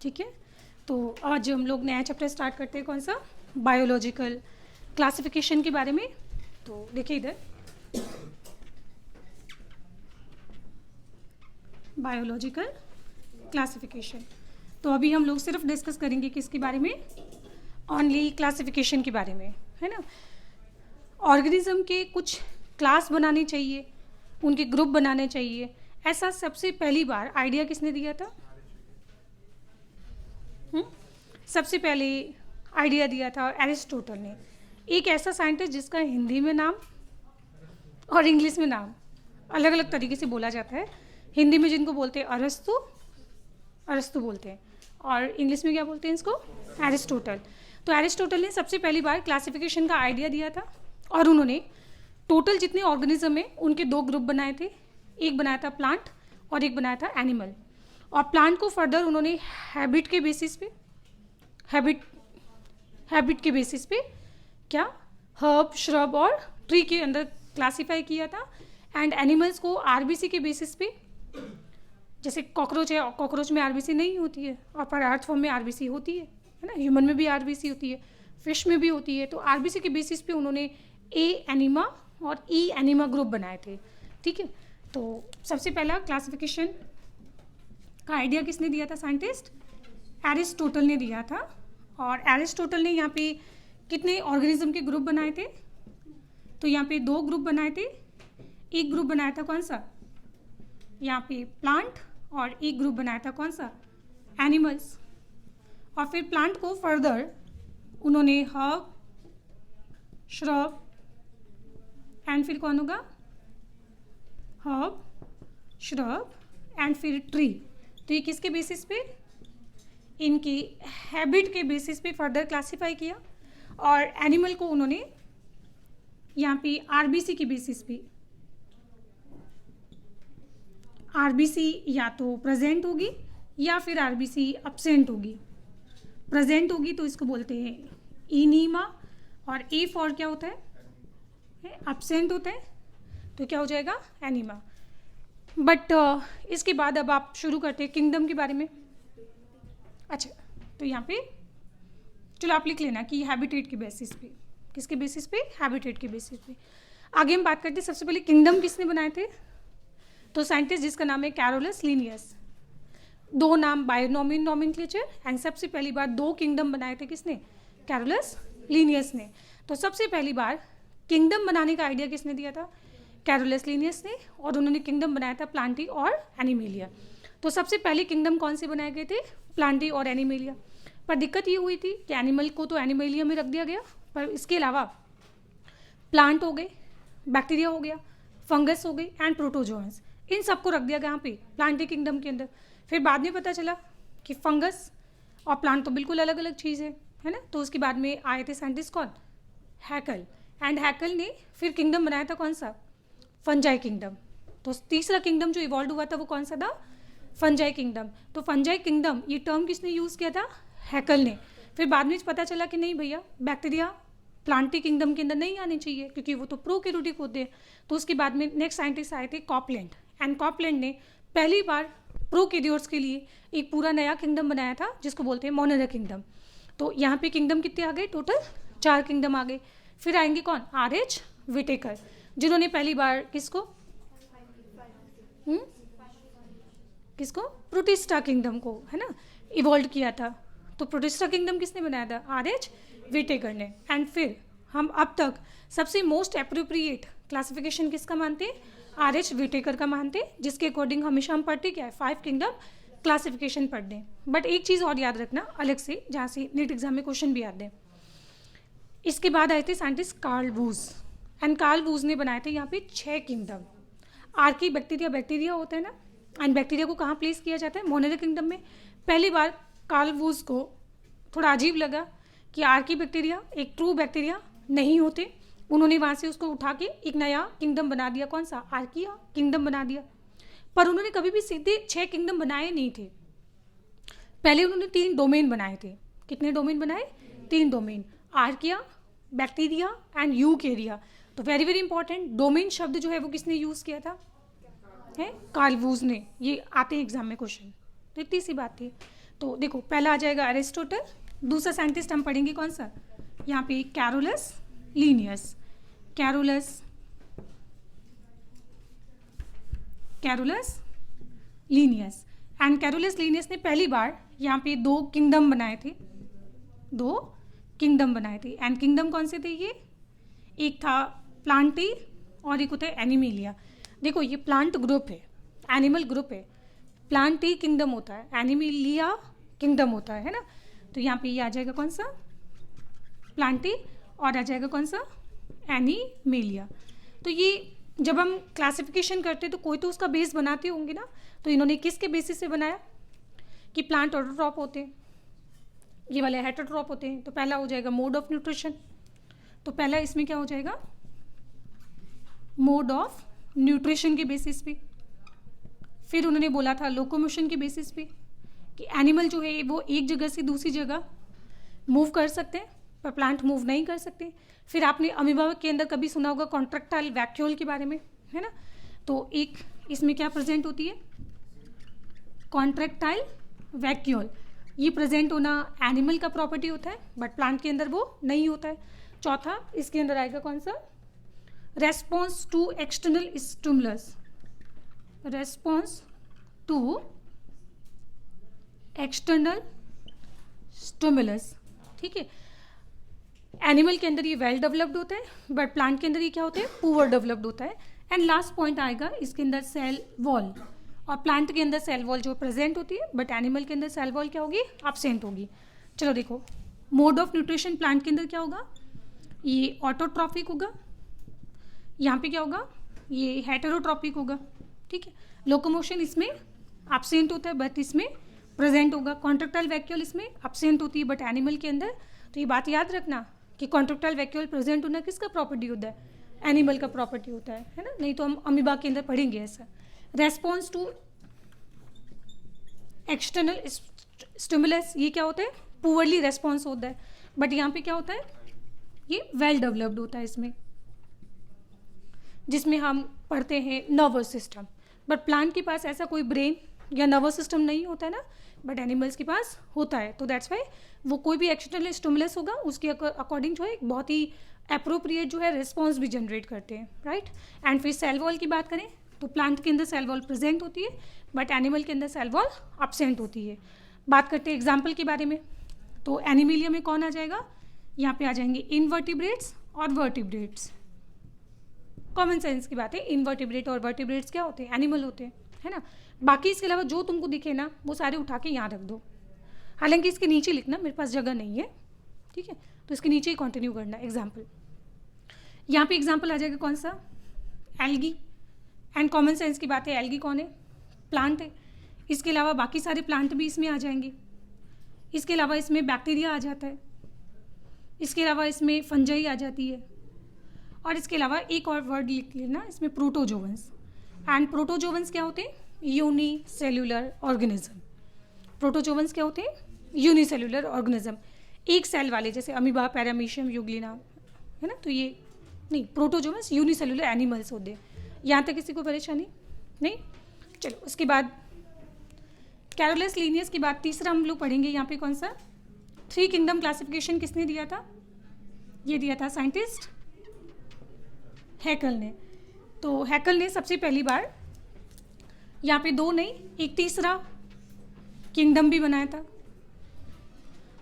ठीक है, तो आज हम लोग नया चैप्टर स्टार्ट करते हैं, कौन सा, बायोलॉजिकल क्लासिफिकेशन के बारे में। तो देखिए इधर, बायोलॉजिकल क्लासिफिकेशन। तो अभी हम लोग सिर्फ डिस्कस करेंगे किसके बारे में, ओनली क्लासिफिकेशन के बारे में, है ना। ऑर्गेनिज्म के कुछ क्लास बनाने चाहिए, उनके ग्रुप बनाने चाहिए, ऐसा सबसे पहली बार आइडिया किसने दिया था? सबसे पहले आइडिया दिया था एरिस्टोटल ने, एक ऐसा साइंटिस्ट जिसका हिंदी में नाम और इंग्लिश में नाम अलग अलग तरीके से बोला जाता है। हिंदी में जिनको बोलते हैं अरस्तु, अरस्तु बोलते हैं, और इंग्लिश में क्या बोलते हैं इसको, एरिस्टोटल। तो एरिस्टोटल ने सबसे पहली बार क्लासिफिकेशन का आइडिया दिया था, और उन्होंने टोटल जितने ऑर्गेनिज्म हैं उनके दो ग्रुप बनाए थे, एक बनाया था प्लांट और एक बनाया था एनिमल। और प्लांट को फर्दर उन्होंने हैबिट के बेसिस पे, हैबिट के बेसिस पे क्या, हर्ब, श्रब और ट्री के अंदर क्लासीफाई किया था। एंड एनिमल्स को आरबीसी के बेसिस पे, जैसे कॉकरोच है, कॉकरोच में आरबीसी नहीं होती है और पर अर्थ फॉर्म में आरबीसी होती है ना, ह्यूमन में भी आरबीसी होती है, फिश में भी होती है। तो आरबीसी के बेसिस पे उन्होंने ए एनिमा और ई एनिमा ग्रुप बनाए थे, ठीक है। तो सबसे पहला क्लासिफिकेशन का आइडिया किसने दिया था? साइंटिस्ट एरिस्टोटल ने दिया था। और एरिस्टोटल ने यहाँ पे कितने ऑर्गेनिज्म के ग्रुप बनाए थे? तो यहाँ पे दो ग्रुप बनाए थे। एक ग्रुप बनाया था कौन सा, यहाँ पे प्लांट, और एक ग्रुप बनाया था कौन सा, एनिमल्स। और फिर प्लांट को फर्दर उन्होंने हर्ब, श्रब एंड फिर कौन होगा, हर्ब, श्रब एंड फिर ट्री। तो ये किसके बेसिस पे, इनकी हैबिट के बेसिस पे फर्दर क्लासिफाई किया। और एनिमल को उन्होंने यहाँ पे आरबीसी की बेसिस पे, आरबीसी या तो प्रेजेंट होगी या फिर आरबीसी एब्सेंट होगी। प्रेजेंट होगी तो इसको बोलते हैं इनीमा, और ए फॉर क्या होता है, एब्सेंट होता है, तो क्या हो जाएगा, एनीमा। बट इसके बाद अब आप शुरू करते हैं किंगडम के बारे में। अच्छा, तो यहाँ पे चलो आप लिख लेना कि हैबिटेट के बेसिस पे, किसके बेसिस पे, हैबिटेट के बेसिस पे। आगे हम बात करते हैं सबसे पहले किंगडम किसने बनाए थे? तो साइंटिस्ट जिसका नाम है कैरोलस लिनियस। दो नाम, बायोनॉमिन नॉमेनक्लेचर, एंड सबसे पहली बार दो किंगडम बनाए थे किसने, कैरोलस लिनियस ने। तो सबसे पहली बार किंगडम बनाने का आइडिया किसने दिया था? कैरोलस लिनियस ने। और उन्होंने किंगडम बनाया था प्लांटी और एनिमेलिया। तो सबसे पहले किंगडम कौन से बनाए गए थे? प्लांटी और एनिमेलिया। पर दिक्कत ये हुई थी कि एनिमल को तो एनिमेलिया में रख दिया गया, पर इसके अलावा प्लांट हो गए, बैक्टीरिया हो गया, फंगस हो गई एंड प्रोटोजोअन्स, इन सबको रख दिया गया यहाँ पे प्लांटी किंगडम के अंदर। फिर बाद में पता चला कि फंगस और प्लांट तो बिल्कुल अलग अलग चीज़ है ना। तो उसके बाद में आए थे साइंटिस्ट कौन, हैकल। एंड हैकल ने फिर किंगडम बनाया था कौन सा, फंजाई किंगडम। तो तीसरा किंगडम जो इवॉल्व हुआ था वो कौन सा था, फंजाई किंगडम। तो फंजाई किंगडम ये टर्म किसने यूज़ किया था, हैकल ने। फिर बाद में पता चला कि नहीं भैया, बैक्टीरिया प्लांटी किंगडम के अंदर नहीं आने चाहिए क्योंकि वो तो प्रोकैरियोटिक होते हैं। तो उसके बाद में नेक्स्ट साइंटिस्ट आए थे कॉपलैंड, एंड कॉपलैंड ने पहली बार प्रोकैरियोट्स के लिए एक पूरा नया किंगडम बनाया था जिसको बोलते हैं मोनेरा किंगडम। तो यहाँ पे किंगडम कितने आ गए, टोटल 4 किंगडम आ गए। फिर आएंगे कौन, आर.एच. विटेकर, जिन्होंने पहली बार किसको, किसको, प्रोटिस्टा किंगडम को, है ना, इवॉल्व किया था। तो प्रोटिस्टा किंगडम किसने बनाया था, आर.एच. विटेकर ने। एंड फिर हम अब तक सबसे मोस्ट अप्रोप्रिएट क्लासिफिकेशन किसका मानते हैं, आर.एच. विटेकर का मानते हैं, जिसके अकॉर्डिंग हमेशा हम पढ़ते क्या है, 5 किंगडम क्लासिफिकेशन पढ़ते हैं। बट एक चीज़ और याद रखना अलग से, जहाँ से नीट एग्जाम में क्वेश्चन भी आते हैं। इसके बाद आए थे scientist Carl Woese, and Carl Woese ने बनाए थे यहाँ पे 6 किंगडम। आर्की बैक्टीरिया होता है ना, एंड बैक्टीरिया को कहाँ प्लेस किया जाता है, मोनेरा किंगडम में। पहली बार कार्ल वूज को थोड़ा अजीब लगा कि आर्की बैक्टीरिया एक ट्रू बैक्टीरिया नहीं होते। उन्होंने वहाँ से उसको उठा के एक नया किंगडम बना दिया, कौन सा, आर्किया किंगडम बना दिया। पर उन्होंने कभी भी सीधे 6 किंगडम बनाए नहीं थे। पहले उन्होंने 3 डोमेन बनाए थे। कितने डोमेन बनाए, 3 domain, archaea, bacteria and Eukarya. तो वेरी वेरी इंपॉर्टेंट, डोमेन शब्द जो है वो किसने यूज़ किया था, है कार्ल वूज ने। ये आते हैं एग्जाम में क्वेश्चन, तो इतनी सी बात थी। तो देखो पहला आ जाएगा अरिस्टोटल, दूसरा साइंटिस्ट हम पढ़ेंगे कौन सा, यहाँ पे Carolus Linnaeus. Carolus Linnaeus and Carolus Linnaeus ने पहली बार यहाँ पे 2 किंगडम बनाए थे एंड किंगडम कौन से थे ये, एक था प्लांटी और एक होता है एनिमेलिया। देखो ये प्लांट ग्रुप है, एनिमल ग्रुप है, प्लांटी किंगडम होता है, एनिमेलिया किंगडम होता है ना। तो यहाँ पे ये आ जाएगा कौन सा, प्लांटी, और आ जाएगा कौन सा, एनिमेलिया। तो ये जब हम क्लासिफिकेशन करते हैं तो कोई तो उसका बेस बनाते होंगे ना, तो इन्होंने किसके बेसिस से बनाया कि प्लांट ऑटोट्रॉप होते हैं, ये वाले हेटेरोट्रॉप होते हैं। तो पहला हो जाएगा मोड ऑफ न्यूट्रिशन, तो पहला इसमें क्या हो जाएगा, मोड ऑफ न्यूट्रिशन के बेसिस पे। फिर उन्होंने बोला था लोकोमोशन के बेसिस पे कि एनिमल जो है वो एक जगह से दूसरी जगह मूव कर सकते हैं पर प्लांट मूव नहीं कर सकते। फिर आपने अमीबा के अंदर कभी सुना होगा कॉन्ट्रैक्टाइल वैक्यूल के बारे में, है ना। तो एक इसमें क्या प्रेजेंट होती है, कॉन्ट्रैक्टाइल वैक्यूल। ये प्रेजेंट होना एनिमल का प्रॉपर्टी होता है बट प्लांट के अंदर वो नहीं होता है। चौथा इसके अंदर आएगा कौन सा, response to external stimulus, response to external stimulus, ठीक है। एनिमल के अंदर ये वेल डेवलप्ड होता है बट प्लांट के अंदर ये क्या होता है, पुअर डेवलप्ड होता है। एंड लास्ट पॉइंट आएगा इसके अंदर सेल वॉल, और प्लांट के अंदर सेल वॉल जो प्रेजेंट होती है बट एनिमल के अंदर सेल वॉल क्या होगी, एब्सेंट होगी। चलो देखो मोड ऑफ न्यूट्रिशन प्लांट के अंदर क्या होगा, ये ऑटोट्रॉपिक होगा, यहाँ पे क्या होगा, ये हेटेरोट्रॉपिक होगा, ठीक है। लोकोमोशन इसमें एब्सेंट होता है बट इसमें प्रेजेंट होगा। कॉन्ट्रैक्टाइल वैक्यूल इसमें एब्सेंट होती है बट एनिमल के अंदर। तो ये बात याद रखना कि कॉन्ट्रैक्टाइल वैक्यूल प्रेजेंट होना किसका प्रॉपर्टी होता है, एनिमल का प्रॉपर्टी होता है ना। नहीं तो हम अमीबा के अंदर पढ़ेंगे ऐसा। रेस्पॉन्स टू एक्सटर्नल स्टिमुलस, ये क्या होता है, पुअरली रेस्पॉन्स होता है बट यहाँ पे क्या होता है, ये वेल डेवलप्ड होता है इसमें, जिसमें हम पढ़ते हैं नर्वस सिस्टम। बट प्लांट के पास ऐसा कोई ब्रेन या नर्वस सिस्टम नहीं होता है ना, बट एनिमल्स के पास होता है। तो दैट्स वाई वो कोई भी एक्सटर्नल स्टिमुलस होगा उसके अकॉर्डिंग जो है एक बहुत ही अप्रोप्रिएट जो है रिस्पॉन्स भी जनरेट करते हैं, राइट। एंड फिर सेल वॉल की बात करें तो प्लांट के अंदर सेल वॉल प्रेजेंट होती है बट एनिमल के अंदर सेल वॉल एब्सेंट होती है। बात करते हैं एग्जाम्पल के बारे में, तो एनिमेलिया में कौन आ जाएगा, यहाँ पे आ जाएंगे इनवर्टिब्रेट्स और वर्टिब्रेट्स। कॉमन सेंस की बात है, इनवर्टिब्रेट और वर्टिब्रेट्स क्या होते हैं, एनिमल होते हैं, है ना। बाकी इसके अलावा जो तुमको दिखे ना वो सारे उठा के यहाँ रख दो, हालांकि इसके नीचे लिखना, मेरे पास जगह नहीं है, ठीक है, तो इसके नीचे ही कंटिन्यू करना एग्जाम्पल। यहाँ पे एग्जाम्पल आ जाएगा कौन सा, एल्गी। एंड कॉमन सेंस की बात है, एल्गी कौन है, प्लांट है। इसके अलावा बाकी सारे प्लांट भी इसमें आ जाएंगे। इसके अलावा इसमें बैक्टीरिया आ जाता है, इसके अलावा इसमें फंजाई आ जाती है, और इसके अलावा एक और वर्ड लिख लेना इसमें, प्रोटोजोवंस। एंड प्रोटोजोवंस क्या होते हैं, यूनिसेल्युलर ऑर्गेनिज्म। प्रोटोजोवंस क्या होते हैं, यूनिसेल्युलर ऑर्गेनिज्म, एक सेल वाले, जैसे अमीबा, पैरामीशियम, यूग्लिना, है ना। तो ये नहीं, प्रोटोजोवंस यूनिसेल्युलर एनिमल्स होते हैं। यहाँ तक किसी को परेशानी नहीं। चलो उसके बाद कैरोलस लीनियस के बाद तीसरा हम लोग पढ़ेंगे यहाँ पे कौन सा, 3 किंगडम क्लासिफिकेशन किसने दिया था, ये दिया था साइंटिस्ट हैकल ने। तो हैकल ने सबसे पहली बार यहाँ पे 2 नहीं, एक तीसरा किंगडम भी बनाया था।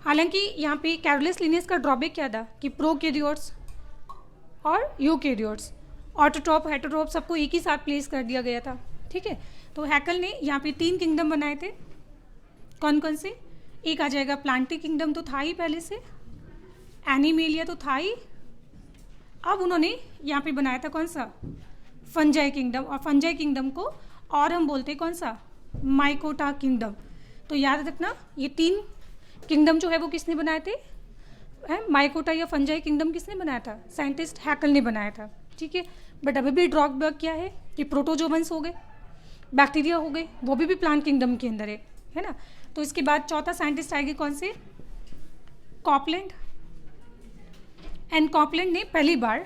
हालांकि यहाँ पे कैरोलस लीनियस का ड्रॉबैक क्या था कि प्रोकैरियोट्स और यूकैरियोट्स, ऑटोट्रॉप, हेटेरोट्रॉप सबको एक ही साथ प्लेस कर दिया गया था, ठीक है। तो हैकल ने यहाँ पे 3 किंगडम बनाए थे। कौन कौन से, एक आ जाएगा प्लांटी किंगडम, तो था ही पहले से, एनिमेलिया तो था ही, अब उन्होंने यहाँ पे बनाया था कौन सा, फंजाई किंगडम। और फंजाई किंगडम को और हम बोलते हैं कौन सा, माइकोटा किंगडम। तो याद रखना ये 3 किंगडम जो है वो किसने बनाए थे, माइकोटा या फंजाई किंगडम किसने बनाया था, साइंटिस्ट हैकल ने बनाया था, ठीक है। बट अभी भी ड्रॉबैक क्या है कि प्रोटोजोवंस हो गए, बैक्टीरिया हो गए, वो भी प्लांट किंगडम के अंदर है ना। तो इसके बाद चौथा साइंटिस्ट आएंगे कौन से, कॉपलैंड। एंड कॉपलैंड ने पहली बार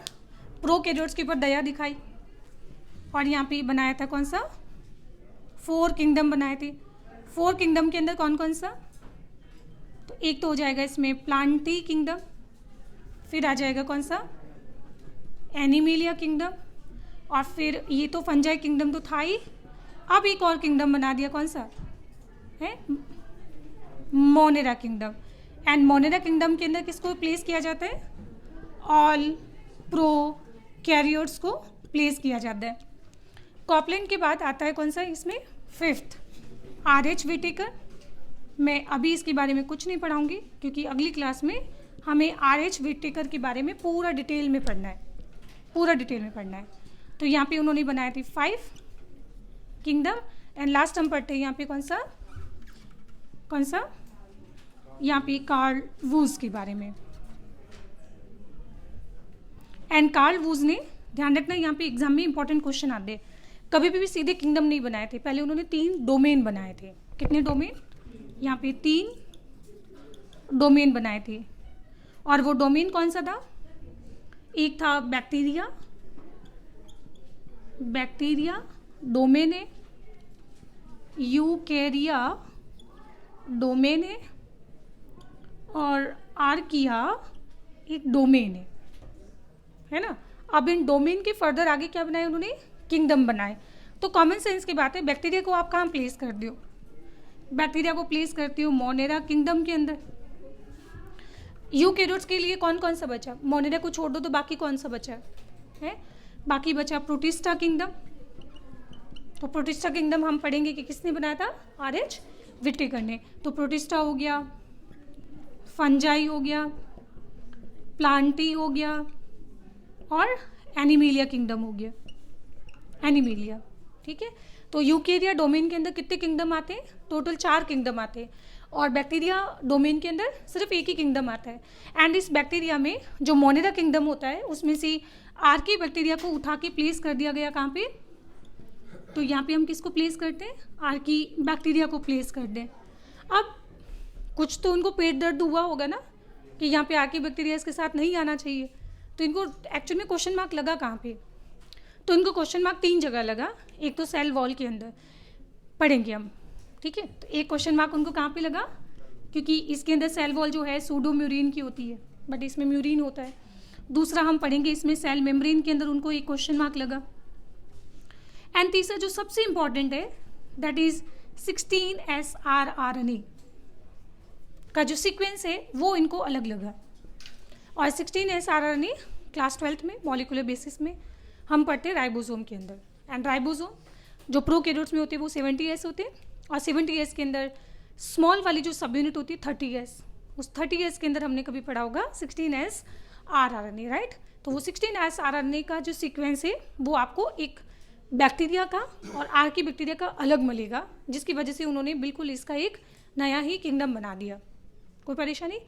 प्रोकैरियोट्स के ऊपर दया दिखाई और यहाँ पे बनाया था कौन सा, 4 किंगडम बनाए थे। 4 किंगडम के अंदर कौन कौन सा, तो एक तो हो जाएगा इसमें प्लांटी किंगडम, फिर आ जाएगा कौन सा, एनिमेलिया किंगडम, और फिर ये तो फंजाई किंगडम तो था ही, अब एक और किंगडम बना दिया, कौन सा है, Monera kingdom. And Monera kingdom के अंदर किसको प्लेस किया जाता है, ऑल प्रो कैरियर्स को प्लेस किया जाता है। कॉपलैंड के बाद आता है कौन सा इसमें, फिफ्थ, RH विटेकर। मैं अभी इसके बारे में कुछ नहीं पढ़ाऊंगी क्योंकि अगली क्लास में हमें RH विटेकर के बारे में पूरा डिटेल में पढ़ना है, पूरा डिटेल में पढ़ना है। तो यहाँ पे उन्होंने बनाए थे 5 किंगडम। एंड लास्ट हम पढ़ते हैं यहाँ पे कौन सा, यहाँ पे कार्ल वूज के बारे में। एंड कार्ल वूज ने, ध्यान रखना यहाँ पे एग्जाम में इंपॉर्टेंट क्वेश्चन आते हैं, कभी भी सीधे किंगडम नहीं बनाए थे, पहले उन्होंने 3 डोमेन बनाए थे। कितने डोमेन, यहाँ पे 3 डोमेन बनाए थे। और वो डोमेन कौन सा था, एक था बैक्टीरिया डोमेन है, यूकेरिया डोमेन और आर्किया एक डोमेन है ना। अब इन डोमेन के फर्दर आगे क्या बनाए उन्होंने, किंगडम बनाए। तो कॉमन सेंस की बात है, बैक्टीरिया को आप कहाँ प्लेस कर दो, बैक्टीरिया को प्लेस करती हो मोनेरा किंगडम के अंदर। यूकेरियोट्स के लिए कौन कौन सा बचा, मोनेरा को छोड़ दो तो बाकी कौन सा बचा है, बाकी बचा प्रोटिस्टा किंगडम। तो प्रोटिस्टा किंगडम हम पढ़ेंगे कि किसने बनाया था, RH विटेकर ने। तो प्रोटिस्टा हो गया, फंजाई हो गया, प्लांटी हो गया और एनिमेलिया किंगडम हो गया, एनिमेलिया, ठीक है। तो यूकेरिया डोमेन के अंदर कितने किंगडम आते हैं, टोटल 4 किंगडम आते हैं। और बैक्टीरिया डोमेन के अंदर सिर्फ एक ही किंगडम आता है। एंड इस बैक्टीरिया में जो मोनेरा किंगडम होता है उसमें से आर्की बैक्टीरिया को उठा के प्लेस कर दिया गया कहाँ पे, तो यहाँ पे हम किसको प्लेस करते हैं, आर्की बैक्टीरिया को प्लेस कर दें। अब कुछ तो उनको पेट दर्द हुआ होगा ना कि यहाँ पे आर्की बैक्टीरिया इसके साथ नहीं आना चाहिए, तो इनको एक्चुअल में क्वेश्चन मार्क लगा कहाँ पे, तो इनको क्वेश्चन मार्क 3 जगह लगा। एक तो सेल वॉल के अंदर पढ़ेंगे हम, ठीक है। तो एक क्वेश्चन मार्क उनको कहाँ पे लगा, क्योंकि इसके अंदर सेल वॉल जो है सूडोम्यूरिन की होती है, बट इसमें म्यूरिन होता है। दूसरा हम पढ़ेंगे इसमें सेल मेम्ब्रेन के अंदर उनको एक क्वेश्चन मार्क लगा। एंड तीसरा जो सबसे इंपॉर्टेंट है दैट इज 16S rRNA का जो सीक्वेंस है वो इनको अलग लगा। और 16S rRNA क्लास 12th में मॉलिकुलर बेसिस में हम पढ़ते हैं राइबोसोम के अंदर। एंड राइबोसोम जो प्रोकैरियोट्स में होते हैं वो 70S होते हैं, और 70S के अंदर स्मॉल वाली जो सब यूनिट होती है 30S, उस 30S के अंदर हमने कभी पढ़ा होगा 16S rRNA, राइट। तो वो 16S rRNA का जो सीक्वेंस है वो आपको एक बैक्टीरिया का और आर्की बैक्टीरिया का अलग मिलेगा, जिसकी वजह से उन्होंने बिल्कुल इसका एक नया ही किंगडम बना दिया। कोई परेशानी,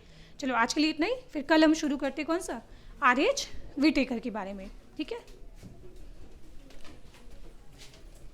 चलो आज के लिए इतना ही, फिर कल हम शुरू करते कौन सा, RH विटेकर के बारे में, ठीक है।